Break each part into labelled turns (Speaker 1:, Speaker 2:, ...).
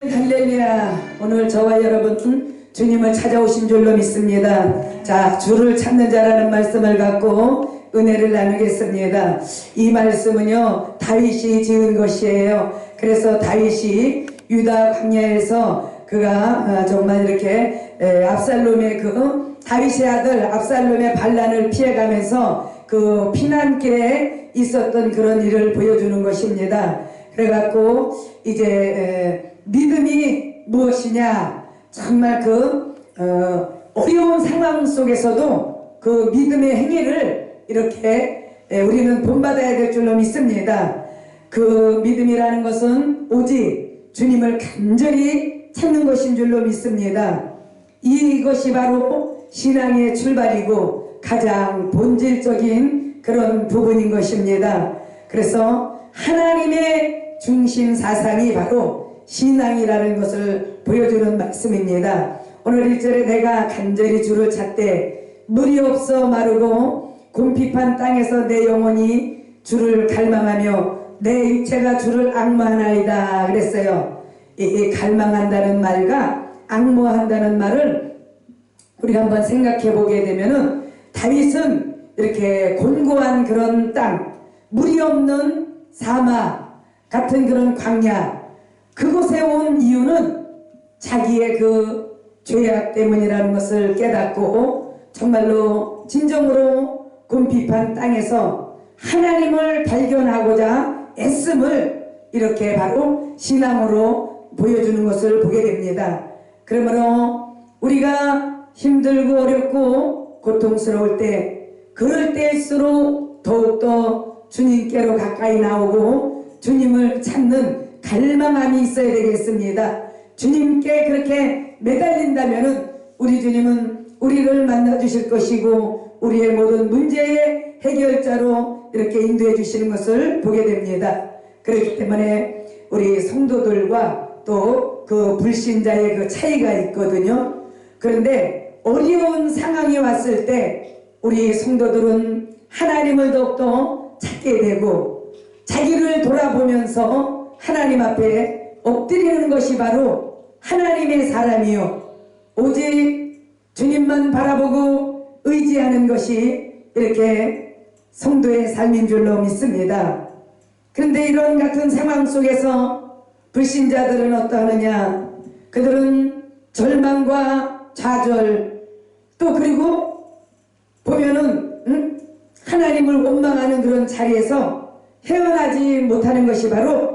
Speaker 1: 할렐루야. 오늘 저와 여러분 주님을 찾아오신 줄로 믿습니다. 자, 주를 찾는 자라는 말씀을 갖고 은혜를 나누겠습니다. 이 말씀은요, 다윗이 지은 것이에요. 그래서 다윗이 유다 광야에서 그가 정말 이렇게 압살롬의 다윗의 아들 압살롬의 반란을 피해가면서 그 피난길에 있었던 그런 일을 보여주는 것입니다. 그래갖고 이제 믿음이 무엇이냐, 정말 어려운 상황 속에서도 그 믿음의 행위를 이렇게 우리는 본받아야 될 줄로 믿습니다. 그 믿음이라는 것은 오직 주님을 간절히 찾는 것인 줄로 믿습니다. 이것이 바로 신앙의 출발이고 가장 본질적인 그런 부분인 것입니다. 그래서 하나님의 중심 사상이 바로 신앙이라는 것을 보여주는 말씀입니다. 오늘 1절에 내가 간절히 주를 찾되 물이 없어 마르고 곰핍한 땅에서 내 영혼이 주를 갈망하며 내 육체가 주를 앙모하나이다 그랬어요. 이 갈망한다는 말과 앙모한다는 말을 우리가 한번 생각해 보게 되면은, 다윗은 이렇게 곤고한 그런 땅, 물이 없는 사막 같은 그런 광야, 그곳에 온 이유는 자기의 그 죄악 때문이라는 것을 깨닫고 정말로 진정으로 곰핍한 땅에서 하나님을 발견하고자 애씀을 이렇게 바로 신앙으로 보여주는 것을 보게 됩니다. 그러므로 우리가 힘들고 어렵고 고통스러울 때, 그럴 때일수록 더욱더 주님께로 가까이 나오고 주님을 찾는 갈망함이 있어야 되겠습니다. 주님께 그렇게 매달린다면은 우리 주님은 우리를 만나 주실 것이고 우리의 모든 문제의 해결자로 이렇게 인도해 주시는 것을 보게 됩니다. 그렇기 때문에 우리 성도들과 또 그 불신자의 그 차이가 있거든요. 그런데 어려운 상황이 왔을 때 우리 성도들은 하나님을 더욱더 찾게 되고 자기를 돌아보면서 하나님 앞에 엎드리는 것이 바로 하나님의 사람이요, 오직 주님만 바라보고 의지하는 것이 이렇게 성도의 삶인 줄로 믿습니다. 그런데 이런 같은 상황 속에서 불신자들은 어떠하느냐, 그들은 절망과 좌절, 또 그리고 보면은 하나님을 원망하는 그런 자리에서 헤어나지 못하는 것이 바로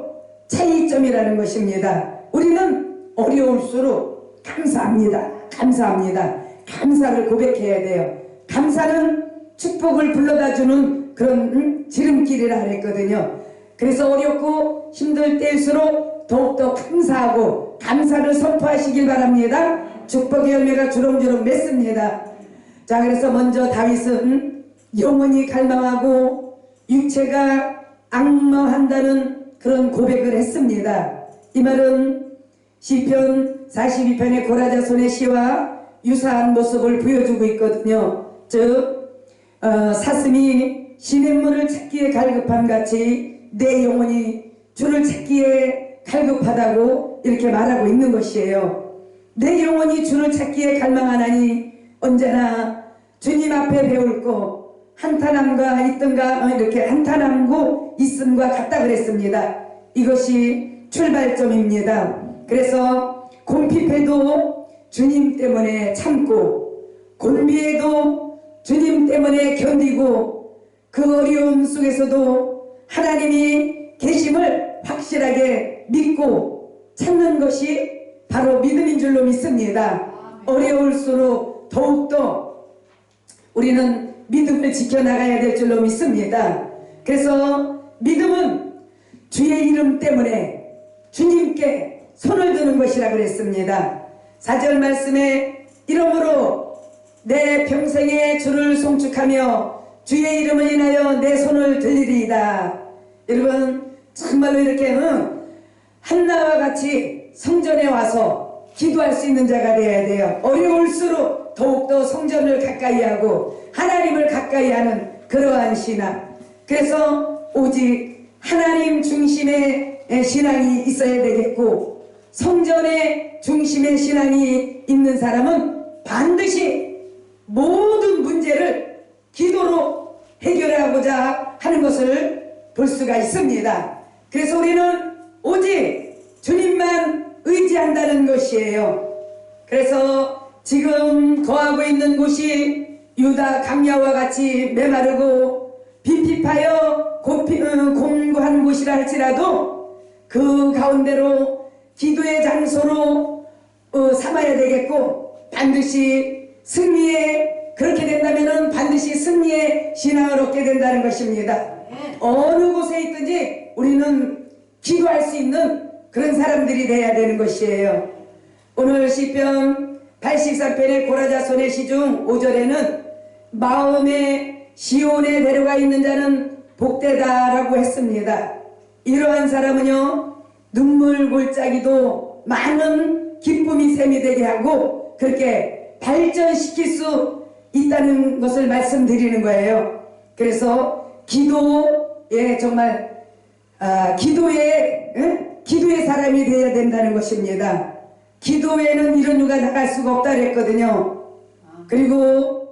Speaker 1: 차이점이라는 것입니다. 우리는 어려울수록 감사합니다. 감사를 고백해야 돼요. 감사는 축복을 불러다주는 그런 지름길이라 그랬거든요. 그래서 어렵고 힘들 때일수록 더욱더 감사하고 감사를 선포하시길 바랍니다. 축복의 열매가 주렁주렁 맺습니다. 자, 그래서 먼저 다윗은 영혼이 갈망하고 육체가 앙모한다는 그런 고백을 했습니다. 이 말은 시편 42편의 고라자손의 시와 유사한 모습을 보여주고 있거든요. 즉 사슴이 시냇물을 찾기에 갈급함 같이 내 영혼이 주를 찾기에 갈급하다고 이렇게 말하고 있는 것이에요. 내 영혼이 주를 찾기에 갈망하나니 언제나 주님 앞에 배울 것 한탄함과 있던가 이렇게 한탄함고 있음과 같다 그랬습니다. 이것이 출발점입니다. 그래서 곰핍해도 주님 때문에 참고 곤비해도 주님 때문에 견디고 그 어려움 속에서도 하나님이 계심을 확실하게 믿고 찾는 것이 바로 믿음인 줄로 믿습니다. 어려울수록 더욱더 우리는 믿음을 지켜나가야 될 줄로 믿습니다. 그래서 믿음은 주의 이름 때문에 주님께 손을 드는 것이라 그랬습니다. 4절 말씀에 이러므로 내 평생에 주를 송축하며 주의 이름을 인하여 내 손을 들리리이다. 여러분 정말로 이렇게 한나와 같이 성전에 와서 기도할 수 있는 자가 되어야 돼요. 어려울수록 더욱더 성전을 가까이 하고 하나님을 가까이 하는 그러한 신앙. 그래서 오직 하나님 중심의 신앙이 있어야 되겠고 성전의 중심의 신앙이 있는 사람은 반드시 모든 문제를 기도로 해결하고자 하는 것을 볼 수가 있습니다. 그래서 우리는 오직 주님만 의지한다는 것이에요. 그래서 지금 거하고 있는 곳이 유다 강야와 같이 메마르고 빈핍하여 공고한 곳이라 할지라도 그 가운데로 기도의 장소로 삼아야 되겠고, 반드시 승리에, 그렇게 된다면 반드시 승리의 신앙을 얻게 된다는 것입니다. 어느 곳에 있든지 우리는 기도할 수 있는 그런 사람들이 돼야 되는 것이에요. 오늘 시편 83편의 고라자손의 시중 5절에는 마음에 시온에 데려가 있는 자는 복되다라고 했습니다. 이러한 사람은요, 눈물 골짜기도 많은 기쁨이 샘이 되게 하고 그렇게 발전시킬 수 있다는 것을 말씀드리는 거예요. 그래서 기도에 정말 기도의 사람이 되어야 된다는 것입니다. 기도 외에는 이런 누가 나갈 수가 없다 그랬거든요. 그리고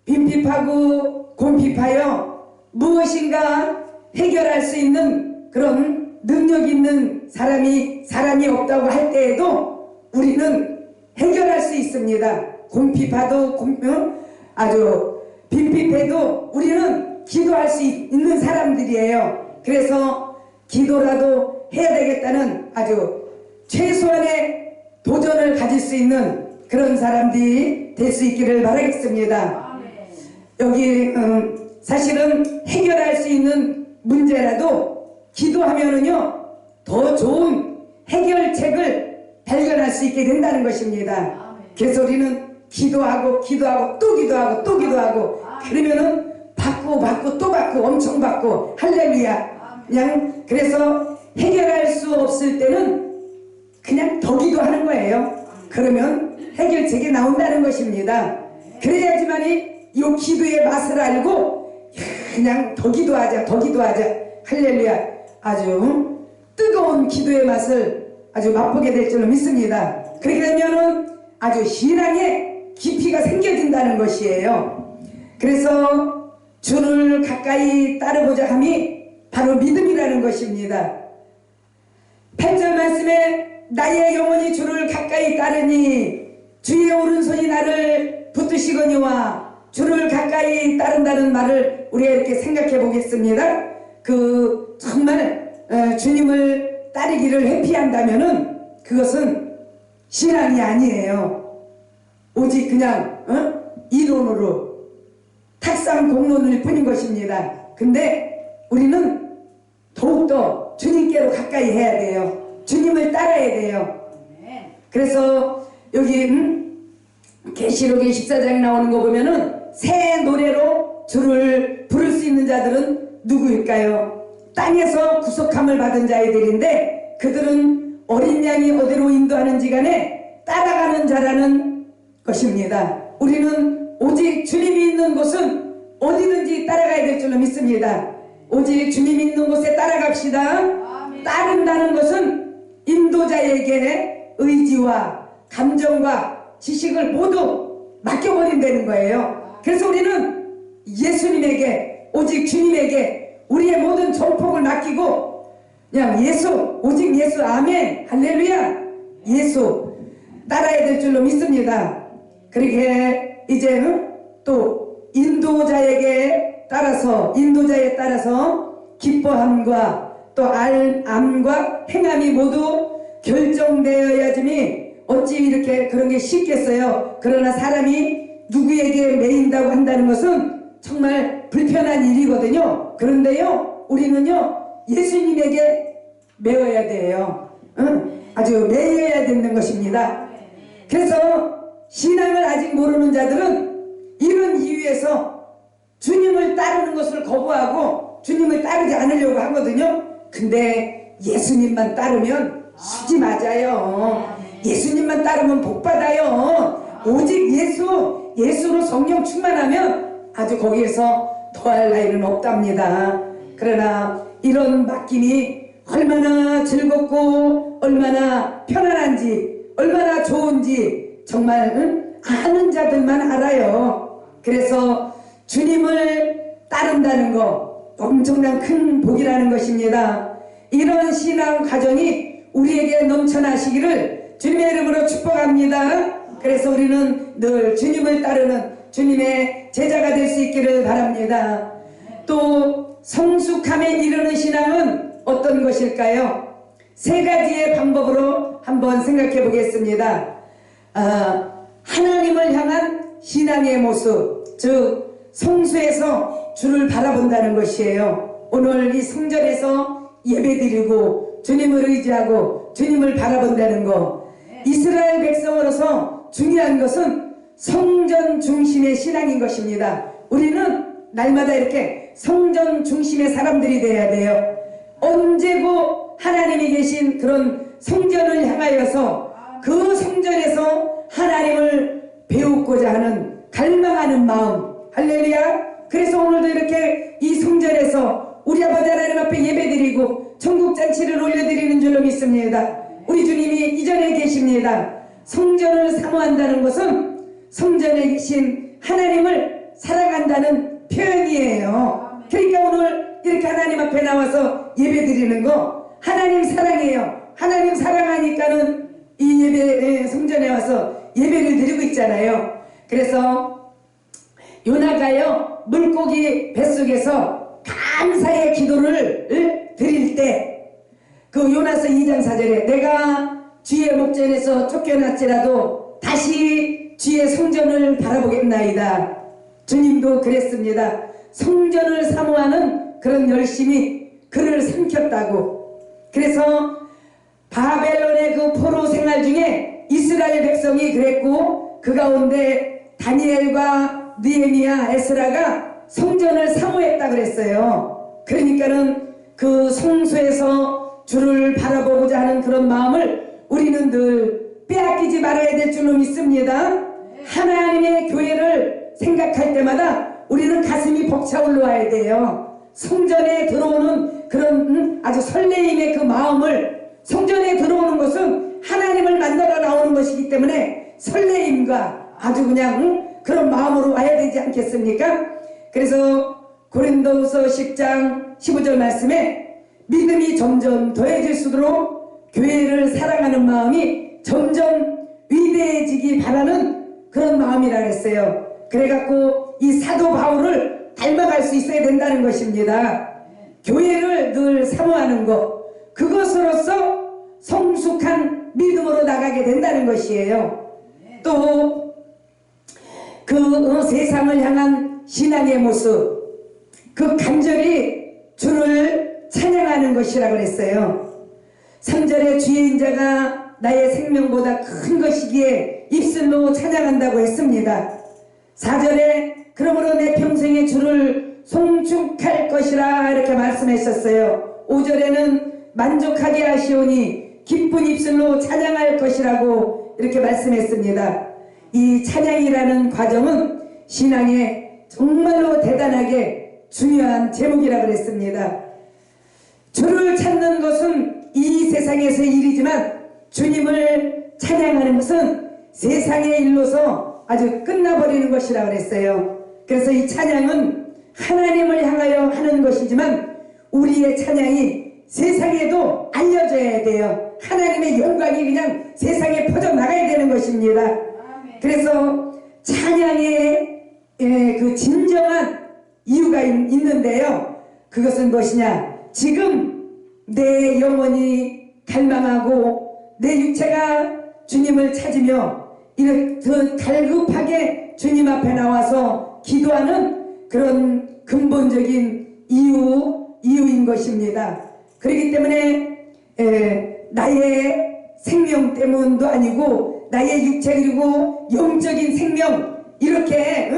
Speaker 1: 빈핍하고 곤핍하여 무엇인가 해결할 수 있는 그런 능력 있는 사람이 없다고 할 때에도 우리는 해결할 수 있습니다. 곤핍하도 아주 빈핍해도 우리는 기도할 수 있는 사람들이에요. 그래서 기도라도 해야 되겠다는 아주 최소한의 도전을 가질 수 있는 그런 사람들이 될 수 있기를 바라겠습니다. 여기 사실은 해결할 수 있는 문제라도 기도하면은요 더 좋은 해결책을 발견할 수 있게 된다는 것입니다. 그래서 우리는 기도하고 또 기도하고 또 기도하고 그러면은 받고 또 받고 엄청 받고 할렐루야. 그냥 그래서 해결할 수 없을 때는 그냥 더 기도하는 거예요. 그러면 해결책이 나온다는 것입니다. 그래야지만이 이 기도의 맛을 알고 그냥 더 기도하자 할렐루야. 아주 뜨거운 기도의 맛을 아주 맛보게 될 줄로 믿습니다. 그렇게 되면은 아주 신앙의 깊이가 생겨진다는 것이에요. 그래서 주를 가까이 따르고자 함이 바로 믿음이라는 것입니다. 8절 말씀에 나의 영혼이 주를 가까이 따르니 주의 오른손이 나를 붙드시거니와, 주를 가까이 따른다는 말을 우리가 이렇게 생각해 보겠습니다. 정말 주님을 따르기를 회피한다면은 그것은 신앙이 아니에요. 오직 그냥 이론으로 탁상 공론일 뿐인 것입니다. 근데 우리는 더욱더 주님께로 가까이 해야 돼요. 주님을 따라야 돼요. 그래서 여기 계시록의 14장에 나오는 거 보면은 새 노래로 주를 부를 수 있는 자들은 누구일까요? 땅에서 구속함을 받은 자들인데 그들은 어린 양이 어디로 인도하는지 간에 따라가는 자라는 것입니다. 우리는 오직 주님이 있는 곳은 어디든지 따라가야 될 줄로 믿습니다. 오직 주님이 있는 곳에 따라갑시다. 따른다는 것은 인도자에게 의지와 감정과 지식을 모두 맡겨버린다는 거예요. 그래서 우리는 예수님에게, 오직 주님에게 우리의 모든 전폭을 맡기고 그냥 오직 예수, 아멘, 할렐루야, 예수 따라야 될 줄로 믿습니다. 그렇게 이제 또 인도자에 따라서 기뻐함과 또 암과 행함이 모두 결정되어야지니 어찌 이렇게 그런 게 쉽겠어요. 그러나 사람이 누구에게 매인다고 한다는 것은 정말 불편한 일이거든요. 그런데요, 우리는요 예수님에게 매어야 돼요. 아주 매여야 되는 것입니다. 그래서 신앙을 아직 모르는 자들은 이런 이유에서 주님을 따르는 것을 거부하고 주님을 따르지 않으려고 하거든요. 근데 예수님만 따르면 수지 맞아요. 예수님만 따르면 복 받아요. 오직 예수로 성령 충만하면 아주 거기에서 더할 나위는 없답니다. 그러나 이런 맡김이 얼마나 즐겁고 얼마나 편안한지 얼마나 좋은지 정말 아는 자들만 알아요. 그래서 주님을 따른다는 거 엄청난 큰 복이라는 것입니다. 이런 신앙 과정이 우리에게 넘쳐나시기를 주님의 이름으로 축복합니다. 그래서 우리는 늘 주님을 따르는 주님의 제자가 될 수 있기를 바랍니다. 또 성숙함에 이르는 신앙은 어떤 것일까요? 세 가지의 방법으로 한번 생각해 보겠습니다. 하나님을 향한 신앙의 모습, 즉 성수에서 주를 바라본다는 것이에요. 오늘 이 성전에서 예배드리고 주님을 의지하고 주님을 바라본다는 것, 이스라엘 백성으로서 중요한 것은 성전 중심의 신앙인 것입니다. 우리는 날마다 이렇게 성전 중심의 사람들이 되어야 돼요. 언제고 하나님이 계신 그런 성전을 향하여서 그 성전에서 하나님을 배우고자 하는 갈망하는 마음, 할렐루야. 그래서 오늘도 이렇게 이 성전에서 우리 아버지 하나님 앞에 예배드리고 천국잔치를 올려드리는 줄로 믿습니다. 우리 주님이 이전에 계십니다. 성전을 사모한다는 것은 성전에 계신 하나님을 사랑한다는 표현이에요. 그러니까 오늘 이렇게 하나님 앞에 나와서 예배드리는 거 하나님 사랑해요. 하나님 사랑하니까는 이 예배 성전에 와서 예배를 드리고 있잖아요. 그래서 요나가요 물고기 뱃속에서 감사의 기도를 드릴 때 그 요나서 2장 4절에 내가 주의 목전에서 쫓겨났지라도 다시 주의 성전을 바라보겠나이다. 주님도 그랬습니다. 성전을 사모하는 그런 열심이 그를 삼켰다고. 그래서 바벨론의 그 포로 생활 중에 이스라엘 백성이 그랬고 그 가운데 다니엘과 느헤미야, 에스라가 성전을 사모했다 그랬어요. 그러니까는 그 성소에서 주를 바라보고자 하는 그런 마음을 우리는 늘 빼앗기지 말아야 될 줄로 믿습니다. 하나님의 교회를 생각할 때마다 우리는 가슴이 벅차 올라와야 돼요. 성전에 들어오는 그런 아주 설레임의 그 마음을, 성전에 들어오는 것은 하나님을 만나러 나오는 것이기 때문에 설레임과 아주 그냥 그런 마음으로 와야 되지 않겠습니까? 그래서 고린도후서 10장 15절 말씀에 믿음이 점점 더해질수록 교회를 사랑하는 마음이 점점 위대해지기 바라는 그런 마음이라 했어요. 그래갖고 이 사도 바울을 닮아갈 수 있어야 된다는 것입니다. 교회를 늘 사모하는 것, 그것으로서 성숙한 믿음으로 나가게 된다는 것이에요. 또 그 세상을 향한 신앙의 모습, 그 간절히 주를 찬양하는 것이라고 그랬어요. 3절에 주의 인자가 나의 생명보다 큰 것이기에 입술로 찬양한다고 했습니다. 4절에 그러므로 내 평생에 주를 송축할 것이라 이렇게 말씀하셨어요. 5절에는 만족하게 하시오니 기쁜 입술로 찬양할 것이라고 이렇게 말씀했습니다. 이 찬양이라는 과정은 신앙에 정말로 대단하게 중요한 제목이라고 그랬습니다. 주를 찾는 것은 이 세상에서의 일이지만 주님을 찬양하는 것은 세상의 일로서 아주 끝나버리는 것이라고 그랬어요. 그래서 이 찬양은 하나님을 향하여 하는 것이지만 우리의 찬양이 세상에도 알려져야 돼요. 하나님의 영광이 그냥 세상에 퍼져나가야 되는 것입니다. 그래서 찬양의 그 진정한 이유가 있는데요. 그것은 무엇이냐? 지금 내 영혼이 갈망하고 내 육체가 주님을 찾으며 이렇게 갈급하게 주님 앞에 나와서 기도하는 그런 근본적인 이유인 것입니다. 그렇기 때문에 나의 생명 때문도 아니고 나의 육체 그리고 영적인 생명 이렇게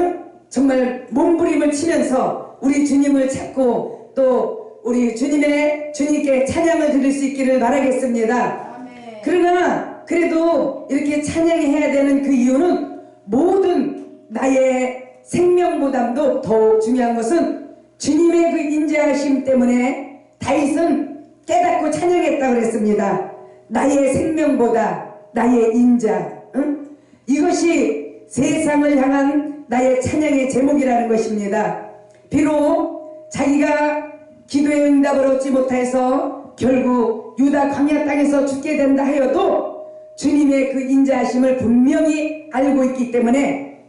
Speaker 1: 정말 몸부림을 치면서 우리 주님을 찾고 또 우리 주님께 찬양을 드릴 수 있기를 바라겠습니다. 아멘. 그러나 그래도 이렇게 찬양해야 되는 그 이유는 모든 나의 생명보다도 더 중요한 것은 주님의 그 인자하심 때문에 다윗은 깨닫고 찬양했다고 그랬습니다. 나의 생명보다 나의 인자, 응? 이것이 세상을 향한 나의 찬양의 제목이라는 것입니다. 비록 자기가 기도의 응답을 얻지 못해서 결국 유다 광야 땅에서 죽게 된다 하여도 주님의 그 인자하심을 분명히 알고 있기 때문에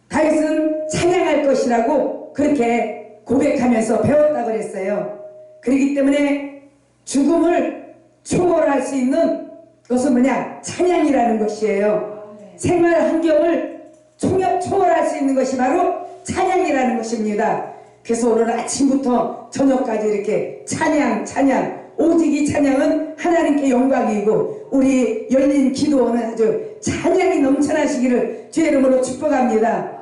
Speaker 1: 다윗은 찬양할 것이라고 그렇게 고백하면서 배웠다고 그랬어요. 그렇기 때문에 죽음을 초월할 수 있는 것은 뭐냐? 찬양이라는 것이에요. 생활 환경을 초월할 수 있는 것이 바로 찬양이라는 것입니다. 그래서 오늘 아침부터 저녁까지 이렇게 찬양 오직 이 찬양은 하나님께 영광이고 우리 열린 기도는 아주 찬양이 넘쳐나시기를 주의 이름으로 축복합니다.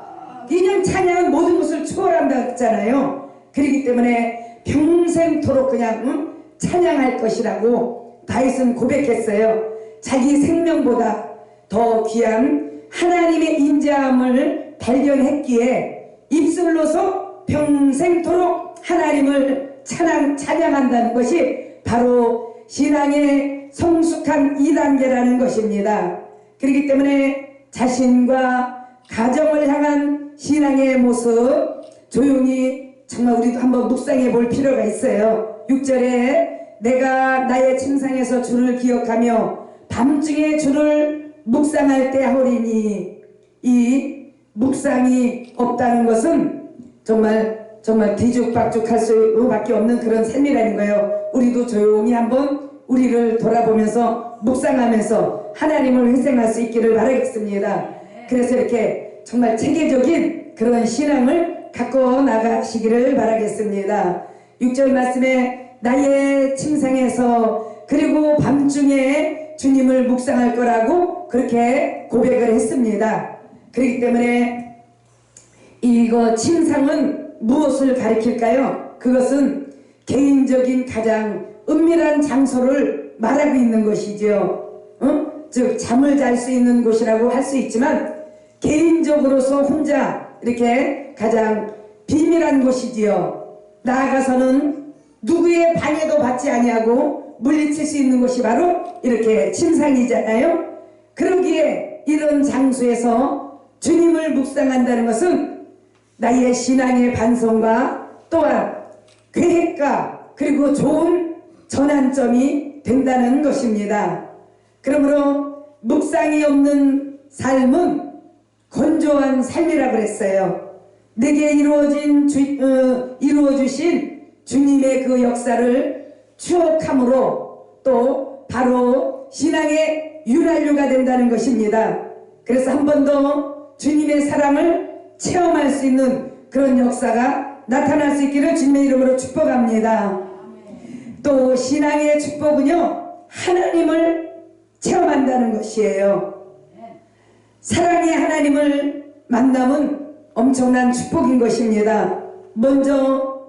Speaker 1: 그냥 찬양은 모든 것을 초월한다 했잖아요. 그렇기 때문에 평생토록 그냥 찬양할 것이라고 다윗은 고백했어요. 자기 생명보다 더 귀한 하나님의 인자함을 발견했기에 입술로서 평생토록 하나님을 찬양한다는 것이 바로 신앙의 성숙한 2단계라는 것입니다. 그렇기 때문에 자신과 가정을 향한 신앙의 모습 조용히 정말 우리도 한번 묵상해 볼 필요가 있어요. 6절에 내가 나의 침상에서 주를 기억하며 밤중에 주를 묵상할 때 하오리니, 이 묵상이 없다는 것은 정말 뒤죽박죽할 수밖에 없는 그런 삶이라는 거예요. 우리도 조용히 한번 우리를 돌아보면서 묵상하면서 하나님을 회생할 수 있기를 바라겠습니다. 그래서 이렇게 정말 체계적인 그런 신앙을 갖고 나가시기를 바라겠습니다. 6절 말씀에 나의 침상에서 그리고 밤중에 주님을 묵상할 거라고 그렇게 고백을 했습니다. 그렇기 때문에 이거 침상은 무엇을 가리킬까요? 그것은 개인적인 가장 은밀한 장소를 말하고 있는 것이죠. 즉 잠을 잘 수 있는 곳이라고 할 수 있지만 개인적으로서 혼자 이렇게 가장 비밀한 곳이지요. 나아가서는 누구의 방해도 받지 아니하고 물리칠 수 있는 곳이 바로 이렇게 침상이잖아요. 그러기에 이런 장소에서 주님을 묵상한다는 것은 나의 신앙의 반성과 또한 계획과 그리고 좋은 전환점이 된다는 것입니다. 그러므로 묵상이 없는 삶은 건조한 삶이라고 그랬어요. 내게 이루어주신 주님의 그 역사를 추억함으로 또 바로 신앙의 윤활유가 된다는 것입니다. 그래서 한 번 더 주님의 사랑을 체험할 수 있는 그런 역사가 나타날 수 있기를 주님의 이름으로 축복합니다. 또 신앙의 축복은요, 하나님을 체험한다는 것이에요. 사랑의 하나님을 만남은 엄청난 축복인 것입니다. 먼저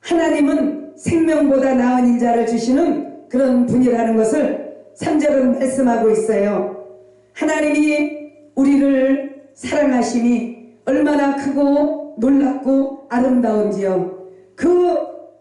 Speaker 1: 하나님은 생명보다 나은 인자를 주시는 그런 분이라는 것을 3절은 말씀하고 있어요. 하나님이 우리를 사랑하심이 얼마나 크고 놀랍고 아름다운지요.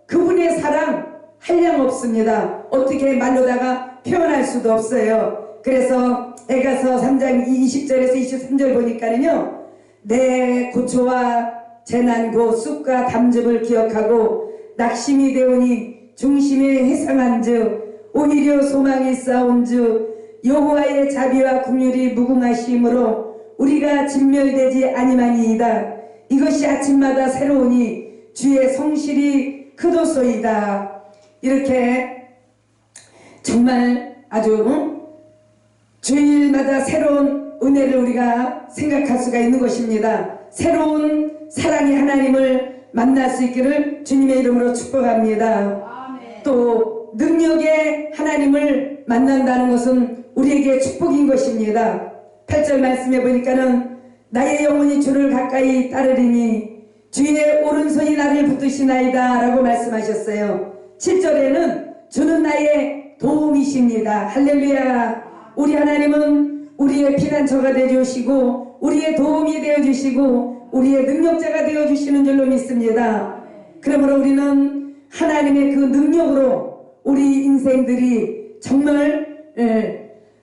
Speaker 1: 그분의 사랑 한량 없습니다. 어떻게 말로다가 표현할 수도 없어요. 그래서 에가서 3장 20절에서 23절 보니까는요, 내 고초와 재난 곧 쑥과 담즙을 기억하고 낙심이 되오니 중심에 회상한즉 오히려 소망이 싸운즉 여호와의 자비와 긍휼이 무궁하심으로 우리가 진멸되지 아니하니이다. 이것이 아침마다 새로우니 주의 성실이 크도소이다. 이렇게 정말 아주 주일마다 새로운 은혜를 우리가 생각할 수가 있는 것입니다. 새로운 사랑의 하나님을 만날 수 있기를 주님의 이름으로 축복합니다. 아멘. 또 능력의 하나님을 만난다는 것은 우리에게 축복인 것입니다. 8절 말씀해 보니까는 나의 영혼이 주를 가까이 따르리니 주의 오른손이 나를 붙드시나이다 라고 말씀하셨어요. 7절에는 주는 나의 도움이십니다. 할렐루야. 우리 하나님은 우리의 피난처가 되어주시고 우리의 도움이 되어주시고 우리의 능력자가 되어주시는 줄로 믿습니다. 그러므로 우리는 하나님의 그 능력으로 우리 인생들이 정말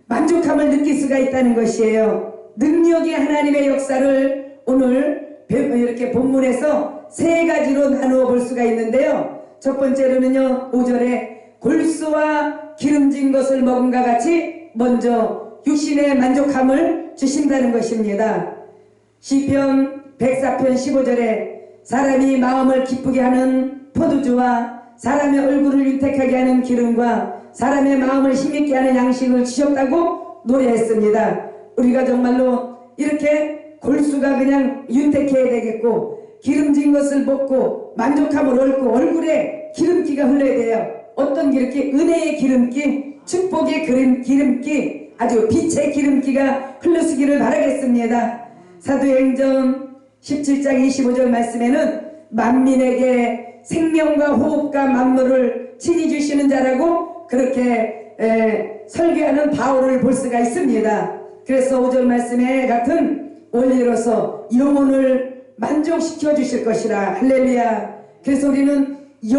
Speaker 1: 만족함을 느낄 수가 있다는 것이에요. 능력의 하나님의 역사를 오늘 이렇게 본문에서 세 가지로 나누어 볼 수가 있는데요. 첫 번째로는요, 5절에 골수와 기름진 것을 먹음과 같이 먼저 육신의 만족함을 주신다는 것입니다. 시편 104편 15절에 사람이 마음을 기쁘게 하는 포도주와 사람의 얼굴을 윤택하게 하는 기름과 사람의 마음을 힘있게 하는 양식을 주셨다고 노래했습니다. 우리가 정말로 이렇게 골수가 그냥 윤택해야 되겠고 기름진 것을 먹고 만족함을 얻고 얼굴에 기름기가 흘러야 돼요. 어떤 기름기? 은혜의 기름기, 축복의 기름기, 아주 빛의 기름기가 흘러쓰기를 바라겠습니다. 사도행전 17장 25절 말씀에는 만민에게 생명과 호흡과 만물을 친히 주시는 자라고 그렇게 설교하는 바울을 볼 수가 있습니다. 그래서 5절 말씀에 같은 원리로서 영혼을 만족시켜 주실 것이라. 할렐루야. 그래서 우리는 이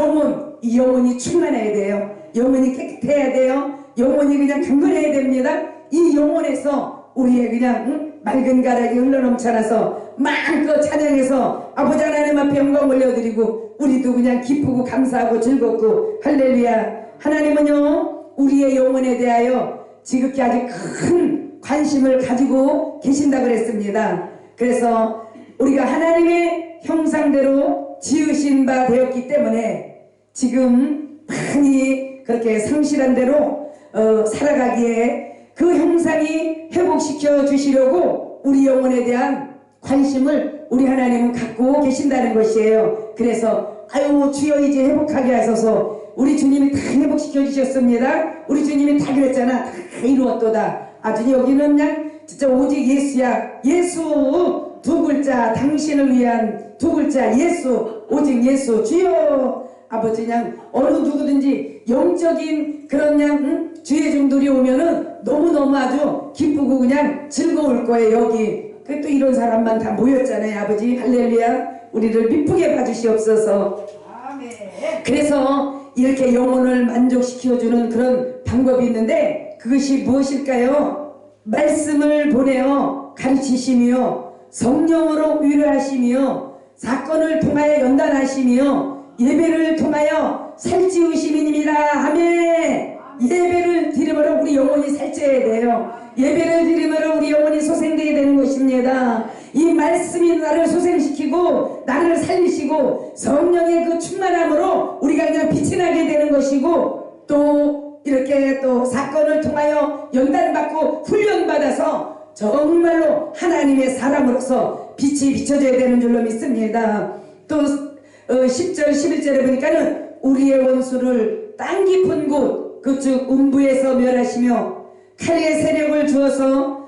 Speaker 1: 영혼이 충만해야 돼요. 영혼이 깨끗해야 돼요. 영혼이 그냥 강건해야 됩니다. 이 영혼에서 우리의 그냥 맑은 가락이 흘러넘쳐나서 마음껏 찬양해서 아버지 하나님 앞에 영광 올려드리고 우리도 그냥 기쁘고 감사하고 즐겁고 할렐루야. 하나님은요 우리의 영혼에 대하여 지극히 아주 큰 관심을 가지고 계신다고 그랬습니다. 그래서 우리가 하나님의 형상대로 지으신 바 되었기 때문에 지금 많이 그렇게 성실한 대로 살아가기에 그 형상이 회복시켜 주시려고 우리 영혼에 대한 관심을 우리 하나님은 갖고 계신다는 것이에요. 그래서 아유 주여 이제 회복하게 하소서. 우리 주님이 다 회복시켜 주셨습니다. 우리 주님이 다 그랬잖아. 다 이루었도다. 아주 여기는 그냥 진짜 오직 예수야. 예수 두 글자, 당신을 위한 두 글자 예수, 오직 예수. 주여 아버지 그냥 어느 누구든지 영적인 그런 그냥 주의 종들이 오면은 너무너무 아주 기쁘고 그냥 즐거울 거예요. 여기 또 이런 사람만 다 모였잖아요. 아버지 할렐루야. 우리를 미쁘게 봐주시옵소서. 아멘. 그래서 이렇게 영혼을 만족시켜주는 그런 방법이 있는데 그것이 무엇일까요? 말씀을 보내어 가르치시며 성령으로 위로하시며 사건을 통하여 연단하시며 예배를 통하여 살찌우심이니라. 아멘. 예배를 드림으로 우리 영혼이 살쪄야 돼요. 예배를 드림으로 우리 영혼이 소생되어야 되는 것입니다. 이 말씀이 나를 소생시키고 나를 살리시고 성령의 그 충만함으로 우리가 그냥 빛이 나게 되는 것이고 또 이렇게 또 사건을 통하여 연단받고 훈련받아서 정말로 하나님의 사람으로서 빛이 비춰져야 되는 줄로 믿습니다. 또 10절 11절에 보니까는 우리의 원수를 땅 깊은 곳 그즉 음부에서 멸하시며 칼의 세력을 주어서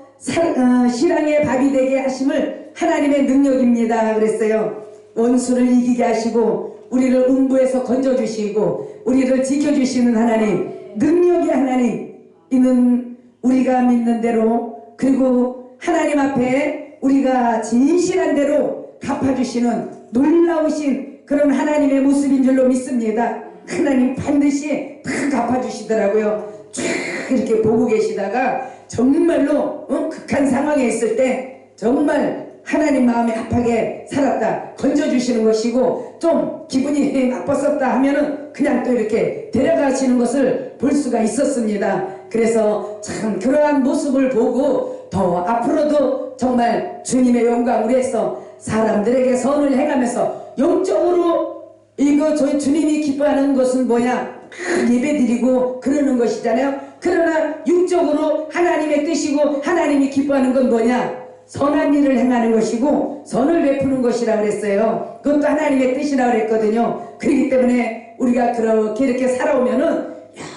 Speaker 1: 실랑의 밥이 되게 하심을 하나님의 능력입니다 그랬어요. 원수를 이기게 하시고 우리를 음부에서 건져주시고 우리를 지켜주시는 하나님, 능력의 하나님, 이는 우리가 믿는 대로 그리고 하나님 앞에 우리가 진실한 대로 갚아주시는 놀라우신 그런 하나님의 모습인 줄로 믿습니다. 하나님 반드시 다 갚아주시더라고요. 쫙 이렇게 보고 계시다가 정말로 극한 상황에 있을 때 정말 하나님 마음에 합하게 살았다 건져주시는 것이고 좀 기분이 나빴었다 하면은 그냥 또 이렇게 데려가시는 것을 볼 수가 있었습니다. 그래서 참 그러한 모습을 보고 더 앞으로도 정말 주님의 영광을 위해서 사람들에게 선을 행하면서 영적으로 이거 저희 주님이 기뻐하는 것은 뭐냐? 예배드리고 그러는 것이잖아요. 그러나 육적으로 하나님의 뜻이고 하나님이 기뻐하는 건 뭐냐? 선한 일을 행하는 것이고 선을 베푸는 것이라고 그랬어요. 그것도 하나님의 뜻이라고 그랬거든요. 그렇기 때문에 우리가 그렇게 이렇게 살아오면은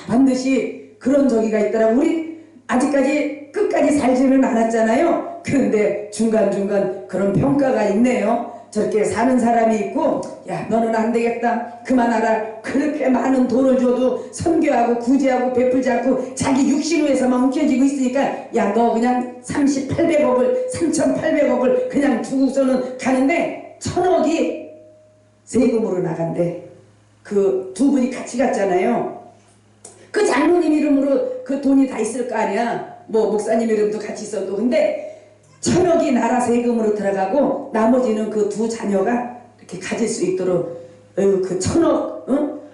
Speaker 1: 반드시 그런 저기가 있더라고. 우리 아직까지 끝까지 살지는 않았잖아요. 그런데 중간중간 그런 평가가 있네요. 저렇게 사는 사람이 있고 야 너는 안 되겠다 그만하라. 그렇게 많은 돈을 줘도 선교하고 구제하고 베풀지 않고 자기 육신 위해서만 움켜쥐고 있으니까 야 너 그냥 3800억을 3800억을 그냥 주고서는 가는데 1000억이 세금으로 나간대. 그 두 분이 같이 갔잖아요. 그 장로님 이름으로 그 돈이 다 있을 거 아니야. 뭐 목사님 이름도 같이 있어도. 근데 1,000억이 나라 세금으로 들어가고 나머지는 그 두 자녀가 이렇게 가질 수 있도록 그 1,000억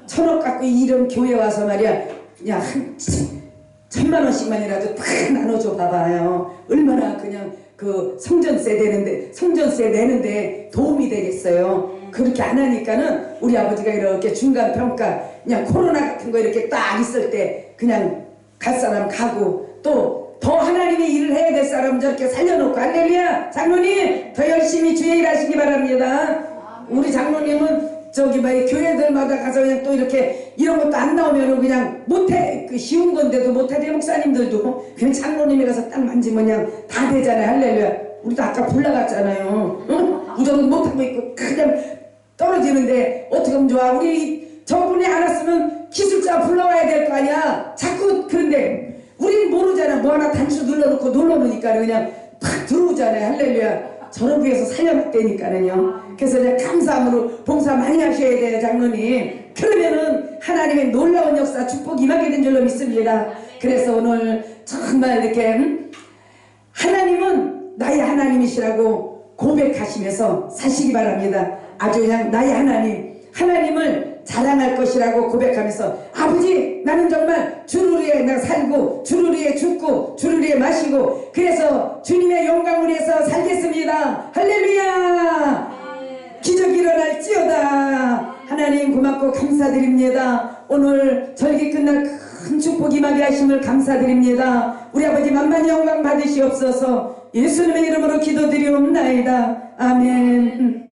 Speaker 1: 1,000억 갖고 이런 교회 와서 말이야 그냥 한 1,000만 원씩만이라도 다 나눠줘 봐봐요. 얼마나 그냥 그 성전세 내는데 도움이 되겠어요. 그렇게 안 하니까는 우리 아버지가 이렇게 중간 평가 그냥 코로나 같은 거 이렇게 딱 있을 때 그냥 갈 사람 가고 또 더 하나님의 일을 해야 될 사람 저렇게 살려놓고 할렐루야. 장로님 더 열심히 주의 일 하시기 바랍니다. 우리 장로님은 저기 막 교회들마다 가서 그냥 또 이렇게 이런 것도 안 나오면 그냥 못해. 그 쉬운 건데도 못하대. 목사님들도 그냥 장로님이 가서 딱 만지면 그냥 다 되잖아요. 할렐루야. 우리도 아까 불나갔잖아요. 응? 우정은 못하고 있고 그냥 떨어지는데 어떻게 하면 좋아. 우리 저분이 안 왔으면 기술자 불러와야 될 거 아니야. 자꾸. 그런데 우리는 모르잖아. 뭐 하나 단추 눌러놓고 눌러놓으니까 그냥 탁 들어오잖아요. 할렐루야. 저런 위해서 살려놨다니까는요. 그래서 그냥 감사함으로 봉사 많이 하셔야 돼요. 장로님. 그러면은 하나님의 놀라운 역사 축복 임하게 된 줄로 믿습니다. 그래서 오늘 정말 이렇게 하나님은 나의 하나님이시라고 고백하시면서 사시기 바랍니다. 아주 그냥 나의 하나님을 자랑할 것이라고 고백하면서 아버지 나는 정말 주를 위해 나 살고 주를 위해 죽고 주를 위해 마시고 그래서 주님의 영광을 위해서 살겠습니다. 할렐루야. 기적이 일어날지어다. 하나님 고맙고 감사드립니다. 오늘 절기 끝날 큰 축복 임하게 하심을 감사드립니다. 우리 아버지 만만 영광 받으시옵소서. 예수님의 이름으로 기도드리옵나이다. 아멘.